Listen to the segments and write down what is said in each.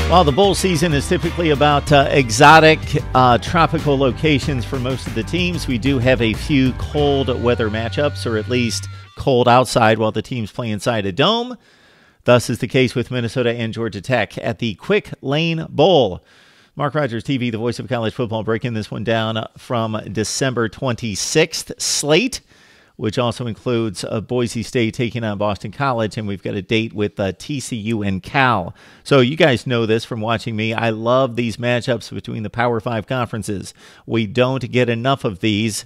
While the bowl season is typically about exotic tropical locations for most of the teams, we do have a few cold weather matchups, or at least cold outside while the teams play inside a dome. Thus is the case with Minnesota and Georgia Tech at the Quick Lane Bowl. MarkRogersTV, the voice of college football, breaking this one down from December 26th slate, which also includes Boise State taking on Boston College, and we've got a date with TCU and Cal. So you guys know this from watching me. I love these matchups between the Power 5 conferences. We don't get enough of these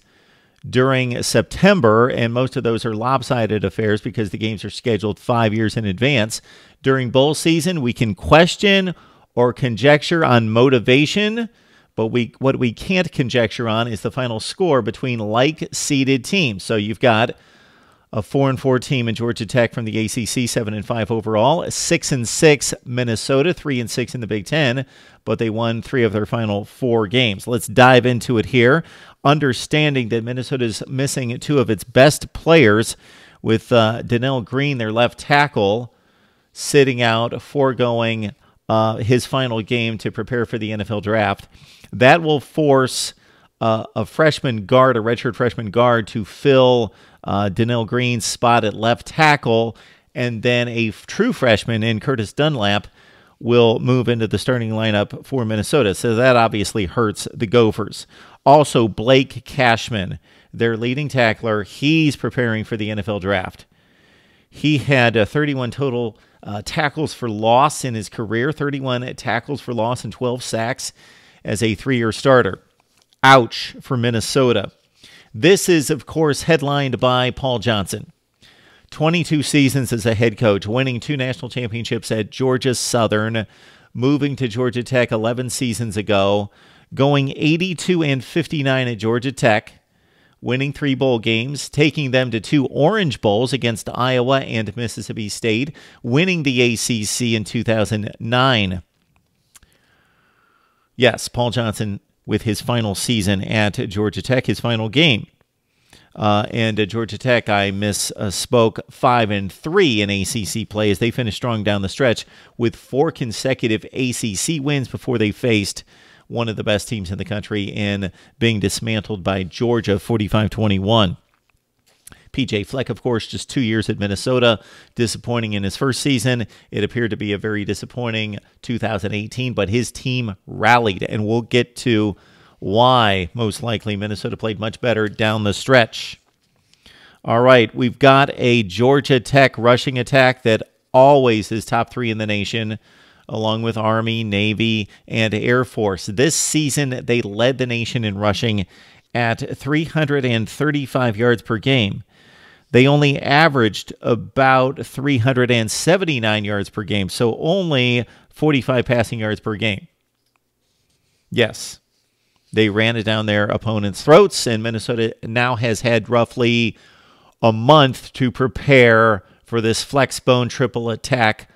during September, and most of those are lopsided affairs because the games are scheduled 5 years in advance. During bowl season, we can question or conjecture on motivation, but what we can't conjecture on is the final score between like-seeded teams. So you've got a 4-4 team in Georgia Tech from the ACC, 7-5 overall, 6-6 Minnesota, 3-6 in the Big Ten, but they won 3 of their final 4 games. Let's dive into it here, understanding that Minnesota's missing 2 of its best players, with Donnell Green, their left tackle, sitting out, foregoing his final game to prepare for the NFL draft. That will force a freshman guard, a redshirt freshman guard, to fill Donnell Green's spot at left tackle, and then a true freshman in Curtis Dunlap will move into the starting lineup for Minnesota. So that obviously hurts the Gophers. Also, Blake Cashman, their leading tackler, he's preparing for the NFL draft. He had 31 total tackles for loss in his career, 31 tackles for loss and 12 sacks as a 3-year starter. Ouch for Minnesota. This is, of course, headlined by Paul Johnson. 22 seasons as a head coach, winning 2 national championships at Georgia Southern, moving to Georgia Tech 11 seasons ago, going 82-59 at Georgia Tech, winning 3 bowl games, taking them to 2 Orange Bowls against Iowa and Mississippi State, winning the ACC in 2009. Yes, Paul Johnson with his final season at Georgia Tech, his final game. And at Georgia Tech, I misspoke, 5-3 in ACC play as they finished strong down the stretch with 4 consecutive ACC wins before they faced one of the best teams in the country in being dismantled by Georgia 45-21. P.J. Fleck, of course, just 2 years at Minnesota, disappointing in his first season. It appeared to be a very disappointing 2018, but his team rallied, and we'll get to why, most likely, Minnesota played much better down the stretch. All right, we've got a Georgia Tech rushing attack that always is top 3 in the nation, along with Army, Navy, and Air Force. This season, they led the nation in rushing at 335 yards per game. They only averaged about 379 yards per game, so only 45 passing yards per game. Yes, they ran it down their opponents' throats, and Minnesota now has had roughly a month to prepare for this flexbone triple attack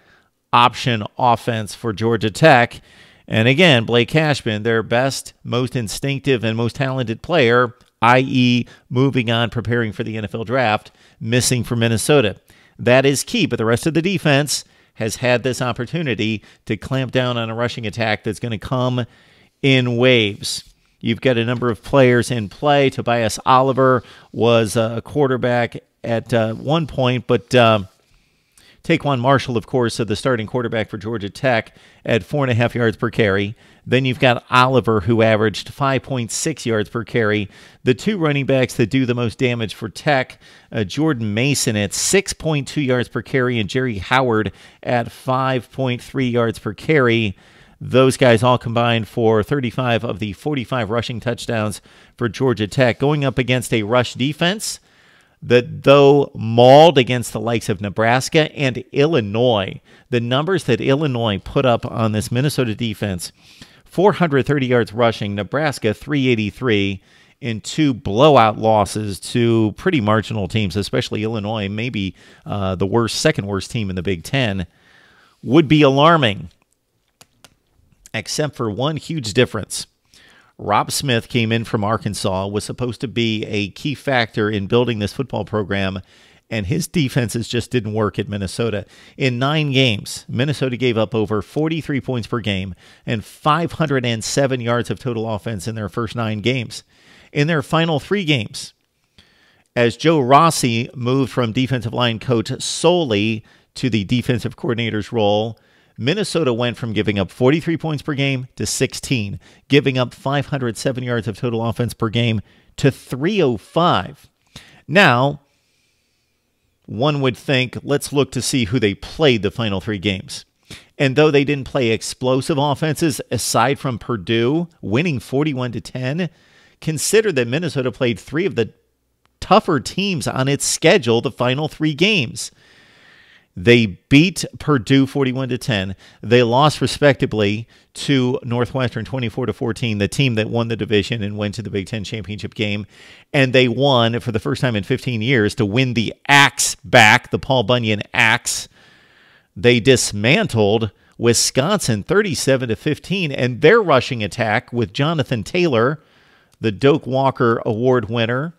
option offense for Georgia Tech. And again, Blake Cashman, their best, most instinctive, and most talented player, i.e. moving on, preparing for the NFL draft, missing for Minnesota. That is key, but the rest of the defense has had this opportunity to clamp down on a rushing attack that's going to come in waves. You've got a number of players in play. Tobias Oliver was a quarterback at one point, but Taquan Marshall, of course, the starting quarterback for Georgia Tech, at 4.5 yards per carry. Then you've got Oliver, who averaged 5.6 yards per carry. The 2 running backs that do the most damage for Tech, Jordan Mason at 6.2 yards per carry and Jerry Howard at 5.3 yards per carry. Those guys all combined for 35 of the 45 rushing touchdowns for Georgia Tech, going up against a rush defense that, though mauled against the likes of Nebraska and Illinois, the numbers that Illinois put up on this Minnesota defense, 430 yards rushing, Nebraska 383 in 2 blowout losses to pretty marginal teams, especially Illinois, maybe the second worst team in the Big Ten, would be alarming, except for one huge difference. Rob Smith came in from Arkansas, was supposed to be a key factor in building this football program and his defenses just didn't work at Minnesota. In 9 games, Minnesota gave up over 43 points per game and 507 yards of total offense in their first 9 games. In their final 3 games, as Joe Rossi moved from defensive line coach solely to the defensive coordinator's role, Minnesota went from giving up 43 points per game to 16, giving up 507 yards of total offense per game to 305. Now, one would think, let's look to see who they played the final 3 games. And though they didn't play explosive offenses, aside from Purdue winning 41-10, consider that Minnesota played 3 of the tougher teams on its schedule the final 3 games. They beat Purdue 41-10. They lost respectively to Northwestern 24-14, the team that won the division and went to the Big Ten championship game. And they won for the first time in 15 years to win the Axe back, the Paul Bunyan Axe. They dismantled Wisconsin 37-15, and their rushing attack with Jonathan Taylor, the Doak Walker Award winner,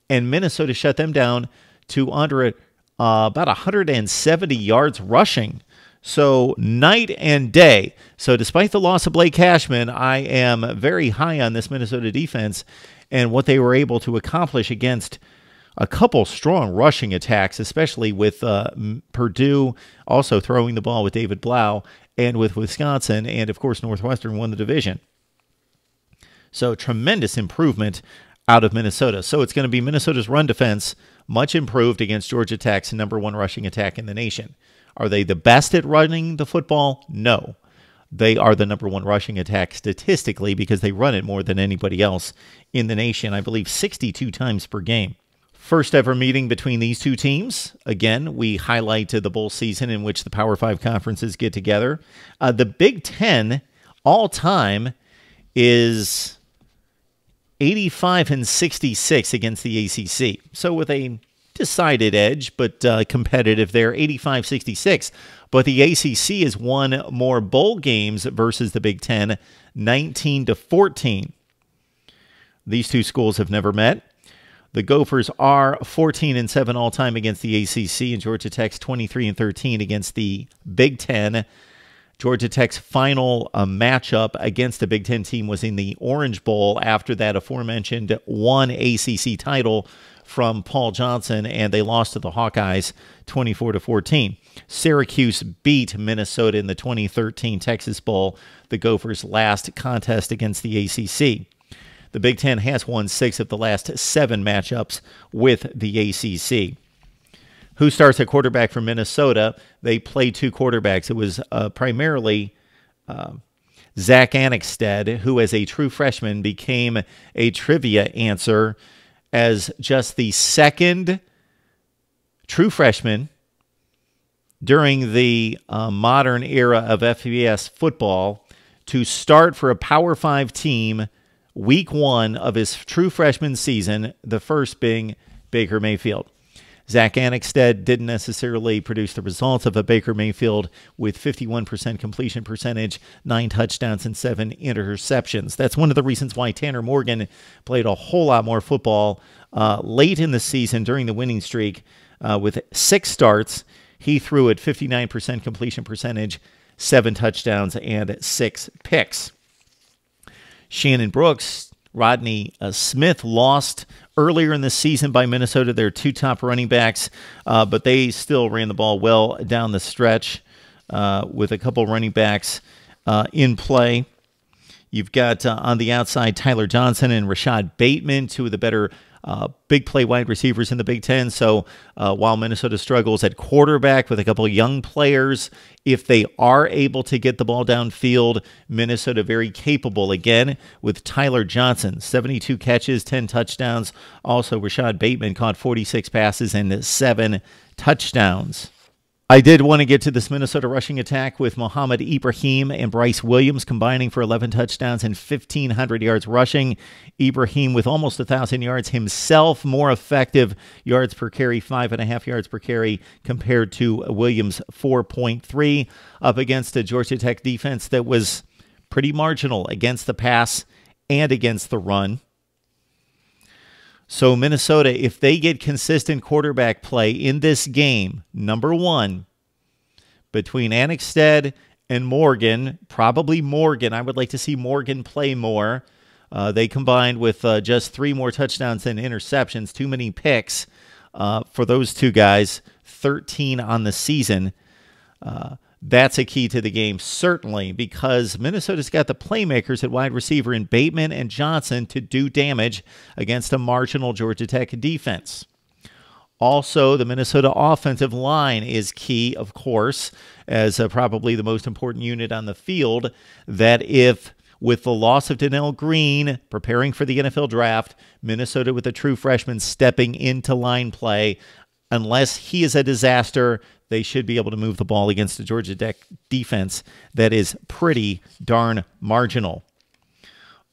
and Minnesota shut them down to under about 170 yards rushing. So night and day. So despite the loss of Blake Cashman, I am very high on this Minnesota defense and what they were able to accomplish against a couple strong rushing attacks, especially with Purdue also throwing the ball with David Blau, and with Wisconsin, and of course Northwestern won the division. So tremendous improvement out of Minnesota. So it's going to be Minnesota's run defense, much improved against Georgia Tech's #1 rushing attack in the nation. Are they the best at running the football? No. They are the #1 rushing attack statistically because they run it more than anybody else in the nation, I believe 62 times per game. First ever meeting between these two teams. Again, we highlight the bowl season in which the Power 5 conferences get together. The Big Ten all-time is 85-66 against the ACC. So with a decided edge, but competitive there, 85-66. But the ACC has won more bowl games versus the Big Ten, 19-14. These two schools have never met. The Gophers are 14-7 all-time against the ACC, and Georgia Tech's 23-13 against the Big Ten. Georgia Tech's final matchup against a Big Ten team was in the Orange Bowl after that aforementioned one ACC title from Paul Johnson, and they lost to the Hawkeyes 24-14. Syracuse beat Minnesota in the 2013 Texas Bowl, the Gophers' last contest against the ACC. The Big Ten has won 6 of the last 7 matchups with the ACC. Who starts at quarterback for Minnesota? They played 2 quarterbacks. It was primarily Zach Annexstad, who as a true freshman became a trivia answer as just the second true freshman during the modern era of FBS football to start for a Power 5 team week 1 of his true freshman season, the first being Baker Mayfield. Zach Annexstad didn't necessarily produce the results of a Baker Mayfield with 51% completion percentage, 9 touchdowns, and 7 interceptions. That's one of the reasons why Tanner Morgan played a whole lot more football late in the season during the winning streak. With 6 starts, he threw at 59% completion percentage, 7 touchdowns, and 6 picks. Shannon Brooks, Rodney Smith lost earlier in the season by Minnesota, their 2 top running backs, but they still ran the ball well down the stretch with a couple running backs in play. You've got on the outside Tyler Johnson and Rashad Bateman, 2 of the better big play wide receivers in the Big Ten. So while Minnesota struggles at quarterback with a couple young players, if they are able to get the ball downfield, Minnesota very capable again with Tyler Johnson, 72 catches, 10 touchdowns. Also, Rashad Bateman caught 46 passes and 7 touchdowns. I did want to get to this Minnesota rushing attack with Mohamed Ibrahim and Bryce Williams combining for 11 touchdowns and 1,500 yards rushing. Ibrahim with almost 1,000 yards himself, more effective yards per carry, 5.5 yards per carry compared to Williams' 4.3, up against a Georgia Tech defense that was pretty marginal against the pass and against the run. So Minnesota, if they get consistent quarterback play in this game, number one, between Annexstad and Morgan, probably Morgan. I would like to see Morgan play more. They combined with just 3 more touchdowns than interceptions. Too many picks for those two guys. 13 on the season. That's a key to the game, certainly, because Minnesota's got the playmakers at wide receiver in Bateman and Johnson to do damage against a marginal Georgia Tech defense. Also, the Minnesota offensive line is key, of course, as probably the most important unit on the field, that if, with the loss of Donnell Green, preparing for the NFL draft, Minnesota with a true freshman stepping into line play, unless he is a disaster, they should be able to move the ball against the Georgia Tech defense that is pretty darn marginal.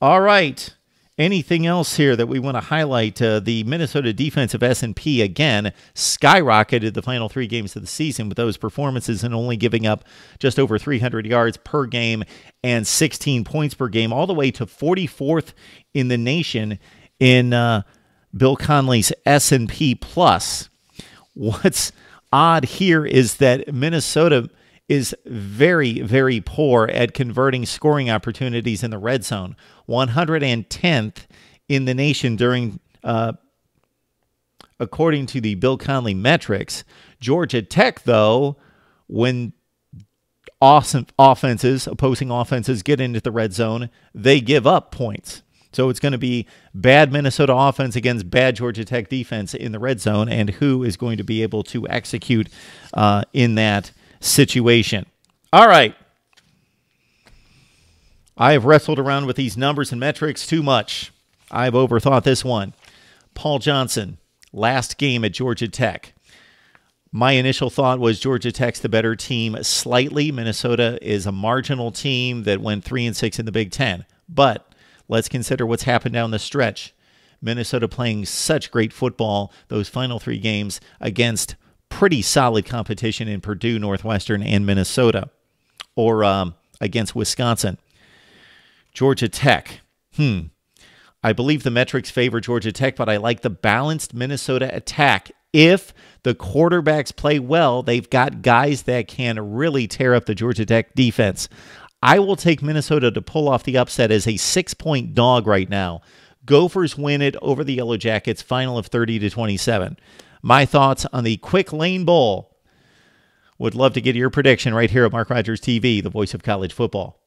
All right. Anything else here that we want to highlight? The Minnesota defensive S&P, again, skyrocketed the final 3 games of the season with those performances and only giving up just over 300 yards per game and 16 points per game, all the way to 44th in the nation in Bill Conley's S&P+. What's odd here is that Minnesota is very, very poor at converting scoring opportunities in the red zone. 110th in the nation during, according to the Bill Conley metrics. Georgia Tech, though, when opposing offenses get into the red zone, they give up points. So it's going to be bad Minnesota offense against bad Georgia Tech defense in the red zone, and who is going to be able to execute in that situation. All right. I have wrestled around with these numbers and metrics too much. I've overthought this one. Paul Johnson, last game at Georgia Tech. My initial thought was Georgia Tech's the better team slightly. Minnesota is a marginal team that went 3-6 in the Big Ten. But let's consider what's happened down the stretch. Minnesota playing such great football those final 3 games against pretty solid competition in Purdue, Northwestern, and Minnesota, or against Wisconsin. Georgia Tech. I believe the metrics favor Georgia Tech, but I like the balanced Minnesota attack. If the quarterbacks play well, they've got guys that can really tear up the Georgia Tech defense. I will take Minnesota to pull off the upset as a 6-point dog right now. Gophers win it over the Yellow Jackets, final of 30-27. My thoughts on the Quick Lane Bowl. Would love to get your prediction right here at Mark Rogers TV, the voice of college football.